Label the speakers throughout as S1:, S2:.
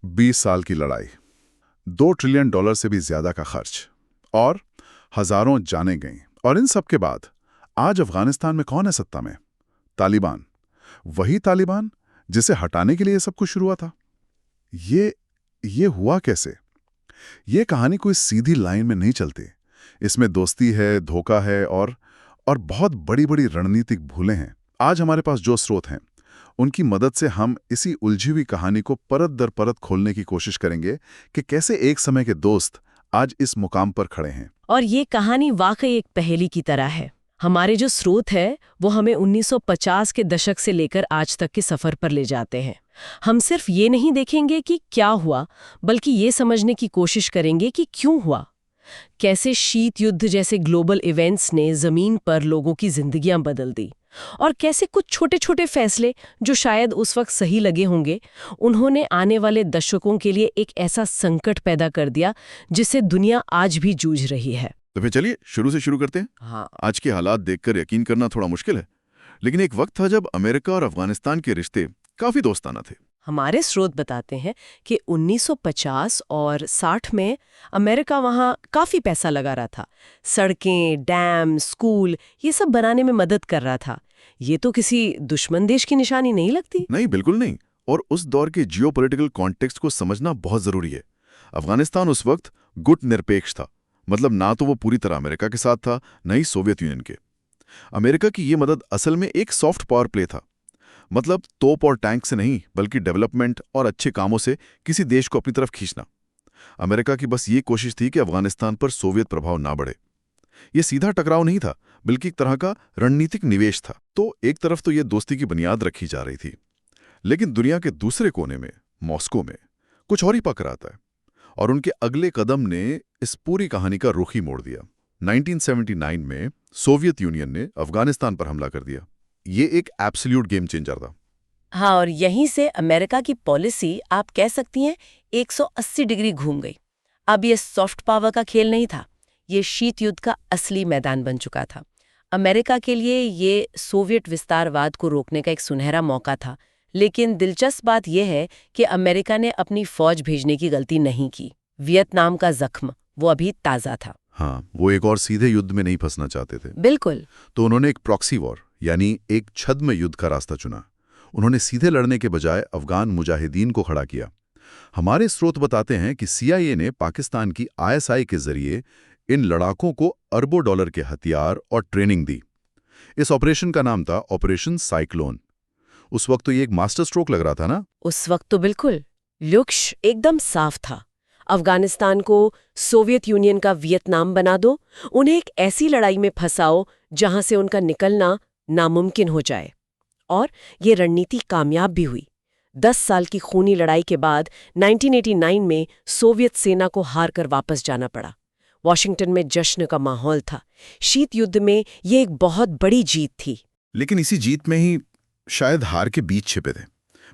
S1: 20 साल की लड़ाई, $2 ट्रिलियन से भी ज्यादा का खर्च और हजारों जानें गईं। और इन सब के बाद आज अफगानिस्तान में कौन है सत्ता में? तालिबान। वही तालिबान जिसे हटाने के लिए सब कुछ शुरू हुआ था। ये हुआ कैसे? ये कहानी कोई सीधी लाइन में नहीं चलती। इसमें दोस्ती है, धोखा है और बहुत बड़ी बड़ी रणनीतिक भूलें हैं। आज हमारे पास जो स्रोत हैं उनकी मदद से हम इसी उलझी हुई कहानी को परत दर परत खोलने की कोशिश करेंगे कि कैसे एक समय के दोस्त आज इस मुकाम पर खड़े हैं।
S2: और ये कहानी वाकई एक पहेली की तरह है। हमारे जो स्रोत है वो हमें 1950 के दशक से लेकर आज तक के सफर पर ले जाते हैं। हम सिर्फ ये नहीं देखेंगे कि क्या हुआ, बल्कि ये समझने की कोशिश करेंगे कि क्यों हुआ। कैसे शीत युद्ध जैसे ग्लोबल इवेंट्स ने जमीन पर लोगों की जिंदगियां बदल दी, और कैसे कुछ छोटे छोटे फैसले जो शायद उस वक्त सही लगे होंगे, उन्होंने आने वाले दशकों के लिए एक ऐसा संकट पैदा कर दिया जिससे दुनिया आज भी जूझ रही है।
S3: तो फिर चलिए शुरू से शुरू करते हैं।
S2: हाँ।
S3: आज के हालात देखकर यकीन करना थोड़ा मुश्किल है, लेकिन एक वक्त था जब अमेरिका और अफगानिस्तान के रिश्ते काफी दोस्ताना थे।
S2: हमारे स्रोत बताते हैं कि 1950 और 60 में अमेरिका वहाँ काफी पैसा लगा रहा था। सड़कें, डैम, स्कूल ये सब बनाने में मदद कर रहा था। ये तो किसी दुश्मन देश की निशानी नहीं लगती।
S3: नहीं, बिल्कुल नहीं। और उस दौर के जियोपॉलिटिकल कॉन्टेक्स्ट को समझना बहुत जरूरी है। अफगानिस्तान उस वक्त गुट निरपेक्ष था, मतलब ना तो वो पूरी तरह अमेरिका के साथ था, न ही सोवियत यूनियन के। अमेरिका की ये मदद असल में एक सॉफ्ट पावर प्ले था, मतलब तोप और टैंक से नहीं, बल्कि डेवलपमेंट और अच्छे कामों से किसी देश को अपनी तरफ खींचना। अमेरिका की बस ये कोशिश थी कि अफगानिस्तान पर सोवियत प्रभाव ना बढ़े। ये सीधा टकराव नहीं था, बल्कि एक तरह का रणनीतिक निवेश था। तो एक तरफ तो ये दोस्ती की बुनियाद रखी जा रही थी, लेकिन दुनिया के दूसरे कोने में, मॉस्को में, कुछ और ही पकड़ आता है। और उनके अगले कदम ने इस पूरी कहानी का रुख ही मोड़ दिया। 1979 में सोवियत यूनियन ने अफगानिस्तान पर हमला कर दिया। ये एक एब्सोल्यूट गेम चेंजर था।
S2: हाँ, और यहीं से अमेरिका की पॉलिसी आप कह सकती हैं 180 डिग्री घूम गई। अब ये सॉफ्ट पावर का खेल नहीं था, ये शीत युद्ध का असली मैदान बन चुका था। अमेरिका के लिए ये सोवियत विस्तारवाद को रोकने का एक सुनहरा मौका था। लेकिन दिलचस्प बात यह है कि अमेरिका ने अपनी फौज भेजने की गलती नहीं की। वियतनाम का जख्म वो अभी ताज़ा था।
S3: हाँ, वो एक और सीधे युद्ध में नहीं फंसना चाहते थे।
S2: बिल्कुल।
S3: तो उन्होंने एक प्रॉक्सी वॉर, यानी एक छद्म युद्ध का रास्ता चुना। उन्होंने सीधे लड़ने के बजाय अफगान मुजाहिदीन को खड़ा किया। हमारे स्रोत बताते हैं कि CIA ने पाकिस्तान की ISI के जरिए इन लड़ाकों को अरबों डॉलर के हथियार और ट्रेनिंग दी। इस ऑपरेशन का नाम था ऑपरेशन साइक्लोन। उस वक्त तो ये एक मास्टर स्ट्रोक लग रहा था ना?
S2: उस वक्त तो बिल्कुल लक्ष्य एकदम साफ था। अफगानिस्तान को सोवियत यूनियन का वियतनाम बना दो, उन्हें एक ऐसी लड़ाई में फंसाओ जहां से उनका निकलना नामुमकिन हो जाए। और ये रणनीति कामयाब भी हुई। 10 साल की खूनी लड़ाई के बाद 1989 में सोवियत सेना को हार कर वापस जाना पड़ा। वॉशिंगटन में जश्न का माहौल था। शीत युद्ध में ये एक बहुत बड़ी जीत थी।
S3: लेकिन इसी जीत में ही शायद हार के बीच छिपे थे।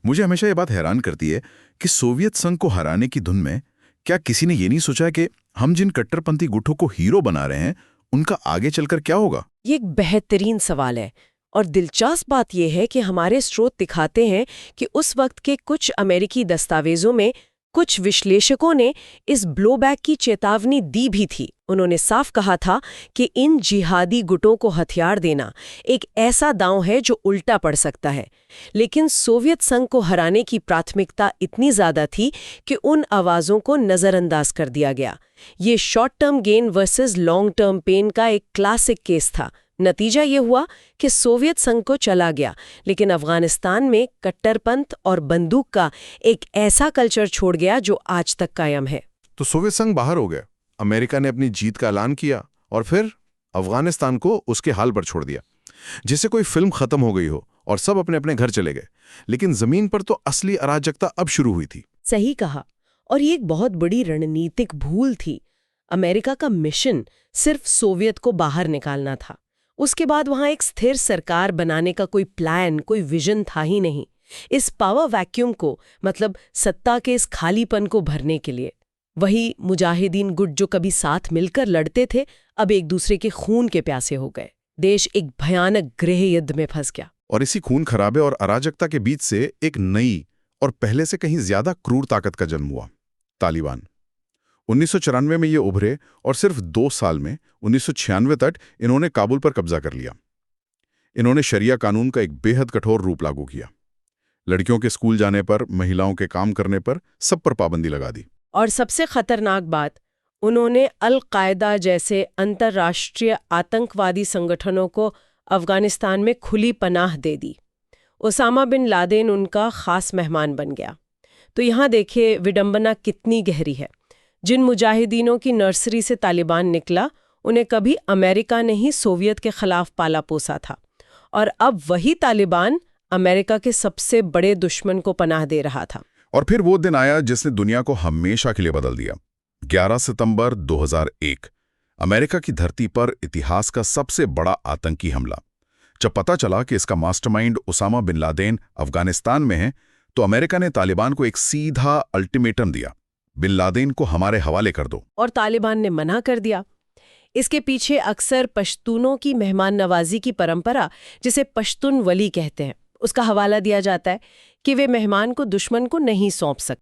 S3: मुझे हमेशा ये बात हैरान करती है कि सोवियत संघ को हराने की धुन में क्या किसी ने ये नहीं सोचा कि हम जिन कट्टरपंथी गुटों को हीरो बना रहे हैं उनका आगे चलकर क्या होगा?
S2: ये एक बेहतरीन सवाल है। और दिलचस्प बात यह है कि हमारे स्रोत दिखाते हैं कि उस वक्त के कुछ अमेरिकी दस्तावेजों में कुछ विश्लेषकों ने इस ब्लोबैक की चेतावनी दी भी थी। उन्होंने साफ कहा था कि इन जिहादी गुटों को हथियार देना एक ऐसा दांव है जो उल्टा पड़ सकता है। लेकिन सोवियत संघ को हराने की प्राथमिकता इतनी ज्यादा थी कि उन आवाजों को नजरअंदाज कर दिया गया। ये short term gain versus long term pain का एक क्लासिक केस था। नतीजा ये हुआ कि सोवियत संघ को चला गया, लेकिन अफगानिस्तान में कट्टरपंथ और बंदूक का एक ऐसा कल्चर छोड़ गया जो आज तक कायम है।
S1: तो सोवियत संघ बाहर हो गया, अमेरिका ने अपनी जीत का ऐलान किया और फिर अफगानिस्तान को उसके हाल पर छोड़ दिया, जिससे कोई फिल्म खत्म हो गई हो और सब अपने अपने घर चले गए। लेकिन जमीन पर तो असली अराजकता अब शुरू हुई थी।
S2: सही कहा। और ये एक बहुत बड़ी रणनीतिक भूल थी। अमेरिका का मिशन सिर्फ सोवियत को बाहर निकालना था। उसके बाद वहां एक स्थिर सरकार बनाने का कोई प्लान, कोई विजन था ही नहीं। इस पावर वैक्यूम को, मतलब सत्ता के इस खालीपन को भरने के लिए वही मुजाहिदीन गुट जो कभी साथ मिलकर लड़ते थे, अब एक दूसरे के खून के प्यासे हो गए। देश एक भयानक गृह युद्ध में फंस गया।
S1: और इसी खून खराबे और अराजकता के बीच से एक नई और पहले से कहीं ज्यादा क्रूर ताकत का जन्म हुआ, तालिबान। 1994 में ये उभरे और सिर्फ 2 साल में 1996 तक इन्होंने काबुल पर कब्जा कर लिया। इन्होंने शरिया कानून का एक बेहद कठोर रूप लागू किया। लड़कियों के स्कूल जाने पर, महिलाओं के काम करने पर, सब पर पाबंदी लगा दी।
S2: और सबसे खतरनाक बात, उन्होंने अल-कायदा जैसे अंतर्राष्ट्रीय आतंकवादी संगठनों को अफगानिस्तान में खुली पनाह दे दी। ओसामा बिन लादेन उनका खास मेहमान बन गया। तो यहाँ देखिए विडंबना कितनी गहरी है। जिन मुजाहिदीनों की नर्सरी से तालिबान निकला, उन्हें कभी अमेरिका ने ही सोवियत के खिलाफ पाला पोसा था, और अब वही तालिबान अमेरिका के सबसे बड़े दुश्मन को पनाह दे रहा था।
S1: और फिर वो दिन आया जिसने दुनिया को हमेशा के लिए बदल दिया। 11 सितंबर 2001, अमेरिका की धरती पर इतिहास का सबसे बड़ा आतंकी हमला। जब पता चला कि इसका mastermind Osama bin Laden Afghanistan में है, तो अमेरिका ने तालिबान को एक सीधा अल्टीमेटम दिया, बिन लादेन को हमारे हवाले कर दो।
S2: और तालिबान ने मना कर दिया। इसके पीछे अक्सर पश्तूनों की मेहमान नवाजी की परंपरा, जिसे पश्तून वली कहते हैं, उसका हवाला दिया जाता है कि वे मेहमान को दुश्मन को नहीं सौंप सकते।